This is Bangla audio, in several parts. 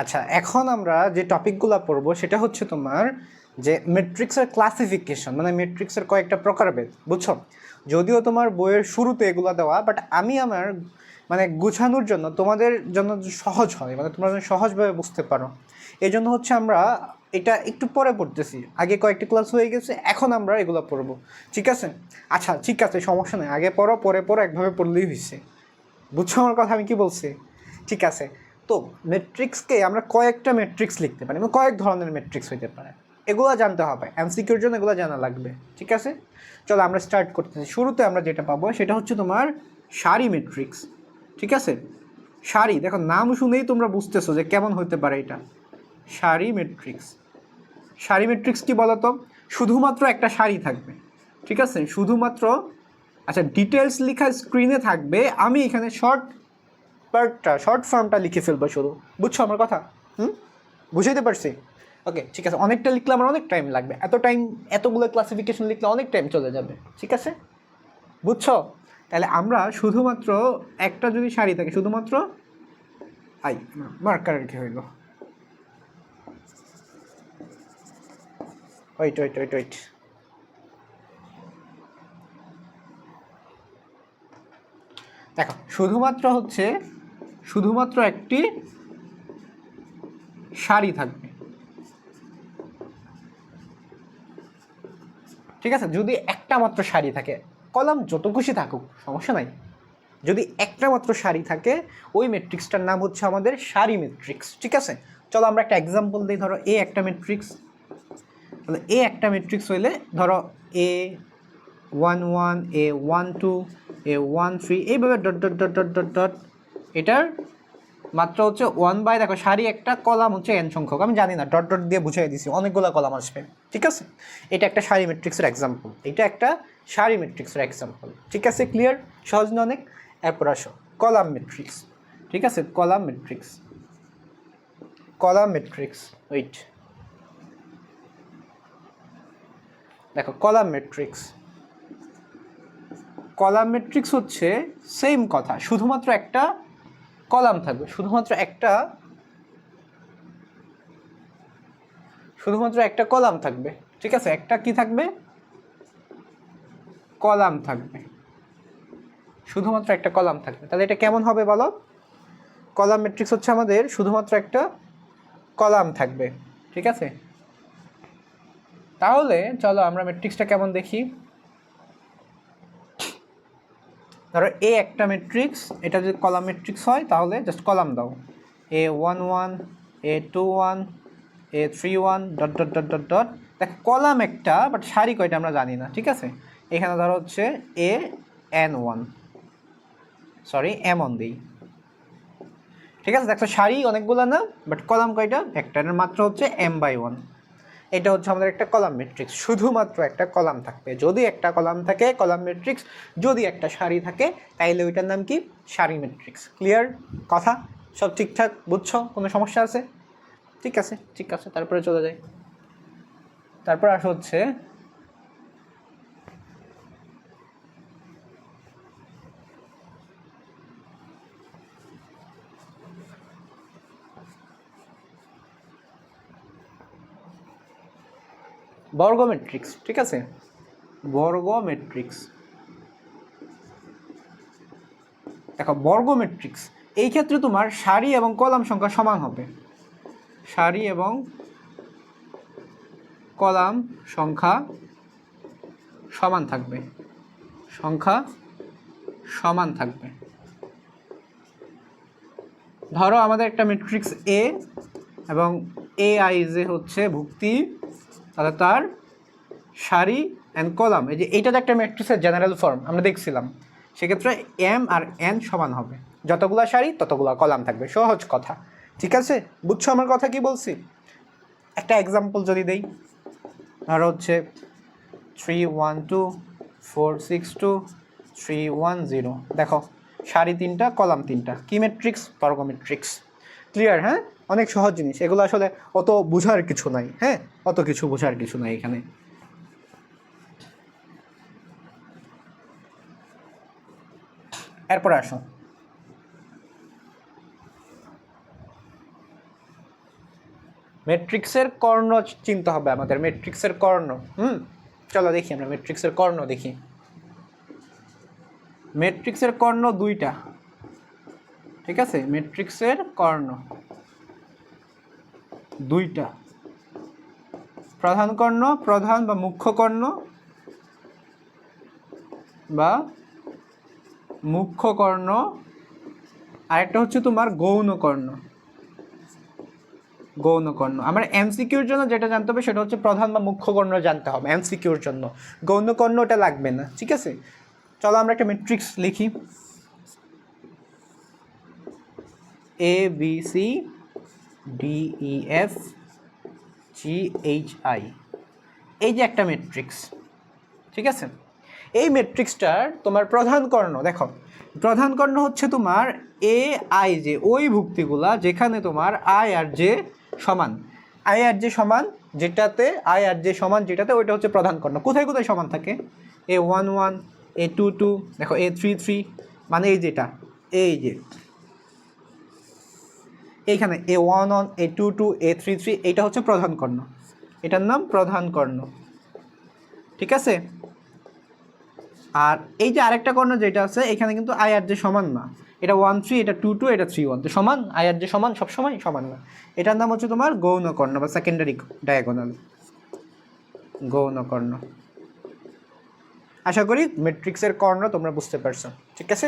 আচ্ছা, এখন আমরা যে টপিকগুলো পড়বো সেটা হচ্ছে তোমার যে ম্যাট্রিক্সের ক্লাসিফিকেশন, মানে ম্যাট্রিক্সের কয়েকটা প্রকারভেদ, বুঝছো? যদিও তোমার বইয়ের শুরুতে এগুলো দেওয়া, বাট আমি আমার মানে গুছানোর জন্য তোমাদের জন্য সহজ হয়, মানে তোমরা যেন সহজভাবে বুঝতে পারো, এই জন্য হচ্ছে আমরা এটা একটু পরে পড়তেছি। আগে কয়েকটি ক্লাস হয়ে গেছে, এখন আমরা এগুলো পড়বো, ঠিক আছে? আচ্ছা ঠিক আছে, সমস্যা নেই, আগে পড়ো, পরে পড়ো, একভাবে পড়লেই হয়েছে। বুঝছো আমার কথা আমি কি বলছি? ঠিক আছে। তো ম্যাট্রিক্সকে আমরা কয়েকটা ম্যাট্রিক্স লিখতে পারি, মানে কয়েক ধরনের ম্যাট্রিক্স হইতে পারে, এগুলো জানতে হবে, এমসিকিউর জন্য এগুলো জানা লাগবে, ঠিক আছে? চলো আমরা স্টার্ট করতেছি। শুরুতে আমরা যেটা পাবো সেটা হচ্ছে তোমার সারি ম্যাট্রিক্স, ঠিক আছে? সারি, দেখো নাম শুনেই তোমরা বুঝতেছো যে কেমন হতে পারে এটা। সারি ম্যাট্রিক্স, সারি ম্যাট্রিক্স কি বলতো? শুধুমাত্র একটা সারি থাকবে, ঠিক আছে? শুধুমাত্র, আচ্ছা ডিটেলস লেখা স্ক্রিনে থাকবে, আমি এখানে শর্ট ফর্মটা লিখে ফেলবো শুধু, বুঝছো আমার কথা? হুম, বুঝাইতে পারছি? ওকে ঠিক আছে, অনেকটা লিখলে আমার অনেক টাইম লাগবে, এতগুলো ক্লাসিফিকেশন লিখলে অনেক টাইম চলে যাবে, ঠিক আছে? বুঝছো? তাহলে আমরা শুধুমাত্র একটা যদি সারি থাকে, শুধুমাত্র মার্কার রেখে হইল, ওয়েট, দেখো শুধুমাত্র একটি সারি থাকবে, ঠিক আছে? যদি একটা মাত্র সারি থাকে, কলাম যত খুশি থাকুক সমস্যা নাই, যদি একটা মাত্র সারি থাকে ওই ম্যাট্রিক্সটার নাম হচ্ছে আমাদের সারি ম্যাট্রিক্স, ঠিক আছে? চলো আমরা একটা এক্সাম্পল দিই। ধরো এ একটা ম্যাট্রিক্স, তাহলে এ একটা ম্যাট্রিক্স হইলে ধরো A11, A12, A13, এইভাবে dot dot dot dot dot dot, এটার মাত্র হচ্ছে 1/, দেখো সারি একটা, কলাম হচ্ছে n সংখ্যক, আমি জানি না, ডট ডট দিয়ে বুঝিয়ে দিছি, অনেকগুলো কলাম আসবে, ঠিক আছে? এটা একটা সারি ম্যাট্রিক্সের এক্সাম্পল, এটা একটা সারি ম্যাট্রিক্সের এক্সাম্পল, ঠিক আছে? ক্লিয়ার? সহজ না অনেক? এরপর আসো কলাম ম্যাট্রিক্স, ঠিক আছে? কলাম ম্যাট্রিক্স, ওয়েট, দেখো কলাম ম্যাট্রিক্স হচ্ছে সেম কথা, শুধুমাত্র একটা কলাম থাকবে, শুধুমাত্র একটা কলাম থাকবে, ঠিক আছে? একটা কি থাকবে? কলাম থাকবে, শুধুমাত্র একটা কলাম থাকবে। তাহলে এটা কেমন হবে বলো? কলাম ম্যাট্রিক্স হচ্ছে আমাদের শুধুমাত্র একটা কলাম থাকবে, ঠিক আছে? তাহলে চলো আমরা ম্যাট্রিক্সটা কেমন দেখি। ধরো এ একটা ম্যাট্রিক্স, এটা যদি কলাম ম্যাট্রিক্স হয় তাহলে জাস্ট কলাম দাও, A11, A21, A31, dot dot dot dot dot. দেখ কলাম একটা, বাট সারি কয়টা আমরা জানি না, ঠিক আছে? এখানে ধরো হচ্ছে AN1, সরি M1 দিই, ঠিক আছে? দেখো সারি অনেকগুলো না, বাট কলাম কয়টা? একটা, এর মাত্র হচ্ছে M/1। এটা হচ্ছে আমাদের একটা কলাম ম্যাট্রিক্স, শুধুমাত্র একটা কলাম থাকবে, যদি একটা কলাম থাকে কলাম ম্যাট্রিক্স, যদি একটা সারি থাকে তাইলে ওইটার নাম কি? সারি ম্যাট্রিক্স। ক্লিয়ার কথা? সব ঠিকঠাক বুঝছো? কোনো সমস্যা আছে? ঠিক আছে ঠিক আছে, তারপরে চলে যাই। তারপর আসা হচ্ছে বর্গ ম্যাট্রিক্স, ঠিক আছে? বর্গ ম্যাট্রিক্স, দেখো বর্গ ম্যাট্রিক্স এই ক্ষেত্রে তোমার সারি এবং কলাম সংখ্যা সমান হবে, সারি এবং কলাম সংখ্যা সমান থাকবে, সংখ্যা সমান থাকবে। ধরো আমাদের একটা ম্যাট্রিক্স এ এবং AI যে হচ্ছে ভুক্তি, তাহলে তার সারি অ্যান্ড কলাম, এই যে এইটা একটা ম্যাট্রিক্সের জেনারেল ফর্ম আমরা দেখছিলাম, সেক্ষেত্রে M আর N সমান হবে, যতগুলা সারি ততগুলা কলাম থাকবে, সহজ কথা, ঠিক আছে? বুঝছো আমার কথা কি বলছি? একটা এক্সাম্পল যদি দেই, ধরো হচ্ছে 312, 462, 310, দেখো সারি 3টা, কলাম 3টা, কি ম্যাট্রিক্স? বর্গ ম্যাট্রিক্স। ক্লিয়ার? হ্যাঁ, অনেক সহজ জিনিস এগুলো, আসলে অত বোঝার কিছু নাই, হ্যাঁ, অত কিছু বোঝার কিছু নাই এখানে। এরপর আসো ম্যাট্রিক্সের কর্ণ চিনতে হবে আমাদের, ম্যাট্রিক্সের কর্ণ। চলো দেখি আমরা ম্যাট্রিক্সের কর্ণ দেখি। ম্যাট্রিক্সের কর্ণ দুইটা, ঠিক আছে? ম্যাট্রিক্সের কর্ণ দুইটা, প্রধান কর্ণ, প্রধান বা মুখ্য কর্ণ বা মুখ্য কর্ণ, আরেকটা হচ্ছে তোমার গৌণ কর্ণ। গৌণ কর্ণ আমার এমসিকিউর জন্য যেটা জানতে হবে সেটা হচ্ছে প্রধান বা মুখ্য কর্ণ জানতে হবে এমসিকিউর জন্য, গৌণ কর্ণ ওটা লাগবে না, ঠিক আছে? চলো আমরা একটা ম্যাট্রিক্স লিখি, A B C D E F G H I, এই যে একটা ম্যাট্রিক্স, ঠিক আছে? এই ম্যাট্রিক্সটার তোমার প্রধান কর্ণ দেখো, প্রধান কর্ণ হচ্ছে তোমার এ আই জে, ওই ভুক্তিগুলা যেখানে তোমার আই আর জে সমান, আই আর জে সমান যেটাতে, আই আর জে সমান যেটাতে, ওইটা হচ্ছে প্রধান কর্ণ। কোথায় কোথায় সমান থাকে? A11, A22, দেখো A33, মানে এই যেটা, এই যে এইখানে A11, A22, A33, এইটা হচ্ছে প্রধান কর্ণ, এটার নাম প্রধান কর্ণ, ঠিক আছে? আর এই যে আরেকটা কর্ণ যেটা আছে এখানে কিন্তু আই আর জে সমান না, এটা 13, এটা 22, এটা 31, তো সমান, আই আর জে সমান, সবসময় সমান না, এটার নাম হচ্ছে তোমার গৌণ কর্ণ বা সেকেন্ডারি ডায়াগোনাল, গৌণ কর্ণ। আশা করি ম্যাট্রিক্সের কর্ণ তোমরা বুঝতে পারছো, ঠিক আছে?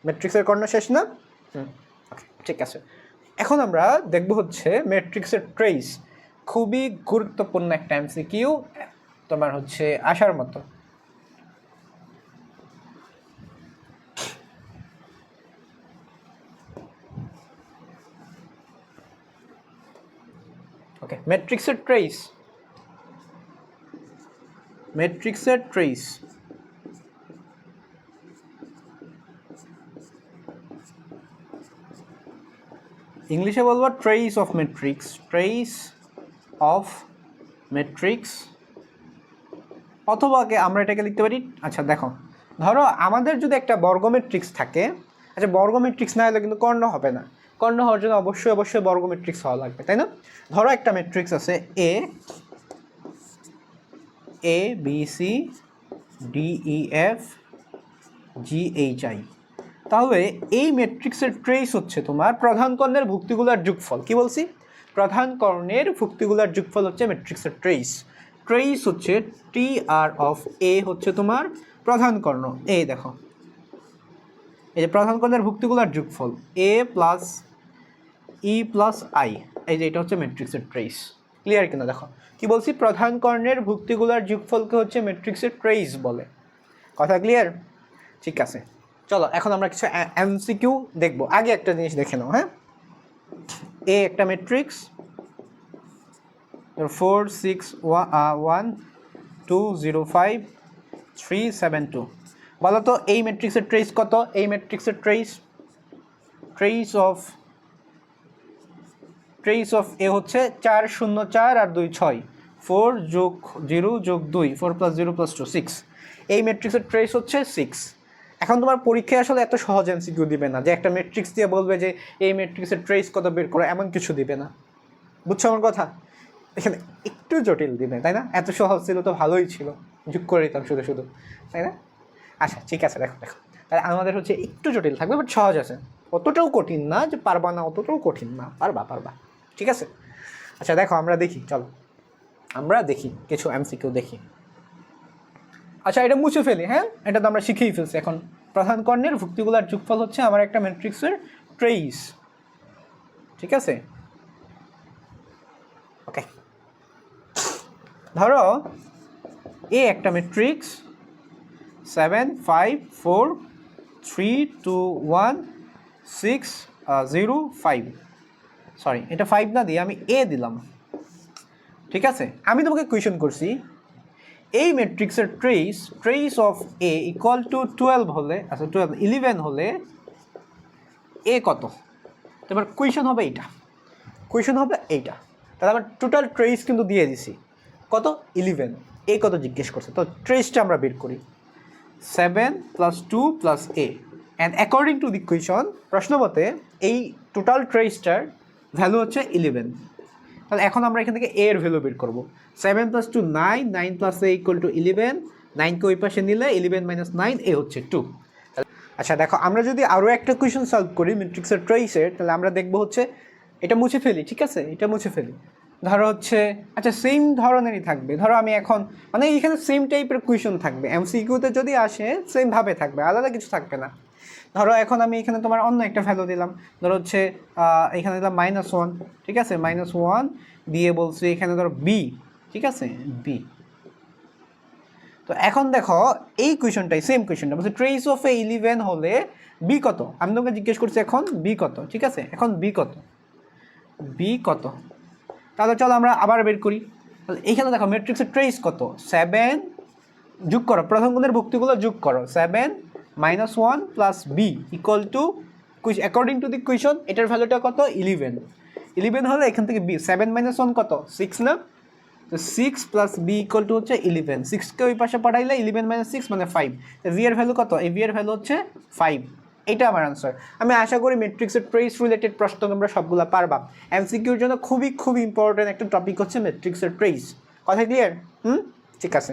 ম্যাট্রিক্সের কর্ণ শেষ না? ওকে, ঠিক আছে। এখন আমরা দেখব হচ্ছে ম্যাট্রিক্সের ট্রেস, খুবই গুরুত্বপূর্ণ একটা এমসিকিউ, তোমার হচ্ছে আসার মতো। ওকে, ম্যাট্রিক্সের ট্রেস, ম্যাট্রিক্সের ট্রেস, ইংলিশে বলবো trace of matrix, trace of matrix, অথবা আমরা এটাকে লিখতে পারি, আচ্ছা দেখো, ধরো আমাদের যদি একটা বর্গ ম্যাট্রিক্স থাকে, আচ্ছা বর্গ ম্যাট্রিক্স না হলে কিন্তু কর্ণ হবে না, কর্ণ হওয়ার জন্য অবশ্যই অবশ্যই বর্গ ম্যাট্রিক্স হওয়া লাগবে, তাই না? ধরো একটা ম্যাট্রিক্স আছে A B C D E F G H I, তাহলে এই ম্যাট্রিক্সের ট্রেস হচ্ছে তোমার প্রধান কর্ণের ভুক্তিগুলোর যোগফল। কি বলছি? প্রধান কর্ণের ভুক্তিগুলোর যোগফল হচ্ছে ম্যাট্রিক্সের ট্রেস। ট্রেস হচ্ছে টি আর অফ এ হচ্ছে তোমার প্রধান কর্ণ, এই দেখো, এই যে প্রধান কর্ণের ভুক্তিগুলোর যোগফল এ প্লাস ই প্লাস আই, এই যে এটা হচ্ছে ম্যাট্রিক্সের ট্রেস। ক্লিয়ার কিনা দেখো কি বলছি? প্রধান কর্ণের ভুক্তিগুলোর যোগফলকে হচ্ছে ম্যাট্রিক্সের ট্রেস বলে। কথা ক্লিয়ার? ঠিক আছে, চলো এখন আমরা কিছু এমসিকিউ দেখবো। আগে একটা জিনিস দেখে নাও, হ্যাঁ? এ একটা ম্যাট্রিক্স 4 6 1 2 0 5 3 7 2, বলো তো এই ম্যাট্রিক্সের ট্রেস কত? এই ম্যাট্রিক্সের ট্রেস, ট্রেস অফ এ হচ্ছে 4 0 4 আর 2 6, 4 যোগ 0 যোগ 2, 4 প্লাস 0 প্লাস 2 6, এই ম্যাট্রিক্সের ট্রেস হচ্ছে 6। এখন তোমার পরীক্ষায় আসলে এত সহজ এমসিকিউ দিবে না যে একটা ম্যাট্রিক্স দিয়ে বলবে যে এই ম্যাট্রিক্সের ট্রেস কত বের করো, এমন কিছু দিবে না, বুঝছো আমার কথা? এখানে একটু জটিল দিবে, তাই না? এত সহজ ছিল তো ভালোই ছিল, যোগ করে দিতাম শুধু শুধু, তাই না? আচ্ছা ঠিক আছে, দেখো দেখো, তাহলে আমাদের হচ্ছে একটু জটিল থাকবে বাট সহজ আছে, অতটাও কঠিন না যে পারবা না, অতটাও কঠিন না, পারবা, ঠিক আছে? আচ্ছা দেখো আমরা দেখি, চলো আমরা দেখি কিছু এমসিকিউ দেখি। আচ্ছা এটা মুছে ফেলি, হ্যাঁ, এটা তো আমরা শিখেই ফেলছি। এখন প্রধান কর্ণের ভুক্তিগুলার যোগফল হচ্ছে আমার একটা ম্যাট্রিক্সের ট্রেস, ঠিক আছে? ওকে, ধরো এ একটা ম্যাট্রিক্স 7 5 4 3 2 1 6 0 5, সরি এটা 5 না দিয়ে আমি এ দিলাম, ঠিক আছে? আমি তোমাকে কোয়েশ্চেন করছি এই ম্যাট্রিক্সের trace of A equal to 12 হলে, আচ্ছা 11 হলে এ কত? তোমার কোয়েশ্চেন হবে এইটা, তাহলে আমার টোটাল ট্রেস কিন্তু দিয়ে দিছি কত? 11, এ কত জিজ্ঞেস করছে, তো ট্রেসটা আমরা বের করি 7 + 2 + a, and according to the question প্রশ্ন মতে এই টোটাল ট্রেসটার ভ্যালু হচ্ছে 11, তাহলে এখন আমরা এখান থেকে a এর ভ্যালু বের করবো। 7 + 2 9, 9 + a = 11, 9কে ওই পাশে নিলে 11 - 9 a হচ্ছে 2। আচ্ছা দেখো, আমরা যদি আরও একটা কোয়েশ্চেন সলভ করি ম্যাট্রিক্সের ট্রেসের, তাহলে আমরা দেখবো হচ্ছে এটা মুছে ফেলি, ঠিক আছে, এটা মুছে ফেলি। ধরো হচ্ছে আচ্ছা সেম ধরনেরই থাকবে, ধরো আমি এখন মানে এখানে সেম টাইপের কোয়েশ্চেন থাকবে, এমসিকিউতে যদি আসে সেমভাবে থাকবে, আলাদা কিছু থাকবে না। ধরো এখন আমি এখানে তোমার অন্য একটা ভ্যালু দিলাম, ধরো হচ্ছে এখানে দিলাম -1, ঠিক আছে, -1 দিয়ে বলছি এখানে ধরো বি, ঠিক আছে, বি। তো এখন দেখো এই কোয়েশনটাই সেম কোয়েশনটা বলছে ট্রেস অফ এ 11 হলে বি কত। আমি তোমাকে জিজ্ঞেস করছি এখন বি কত, ঠিক আছে, এখন বি কত, বি কত। তাহলে চলো আমরা আবার বের করি। তাহলে এইখানে দেখো ম্যাট্রিক্সের ট্রেস কত, 7 যোগ করো, প্রথম গুণের ভুক্তিগুলো যোগ করো, 7 - 1 + b = according to the question এটার ভ্যালুটা কত, 11। 11 হলে এখান থেকে বি 7 - 1 কত, 6 না, তো 6 + b = হচ্ছে 11। 6কে ওই পাশে পাঠাইলে 11 - 6 মানে 5। ভি এর ভ্যালু কত, এই ভি এর ভ্যালু হচ্ছে 5। এটা আমার আনসার। আমি আশা করি ম্যাট্রিক্সের ট্রেস রিলেটেড প্রশ্ন তোমরা সবগুলো পারবা। এমসিকিউর জন্য খুবই ইম্পর্টেন্ট একটা টপিক হচ্ছে ম্যাট্রিক্সের ট্রেস। কথা ক্লিয়ার? ঠিক আছে।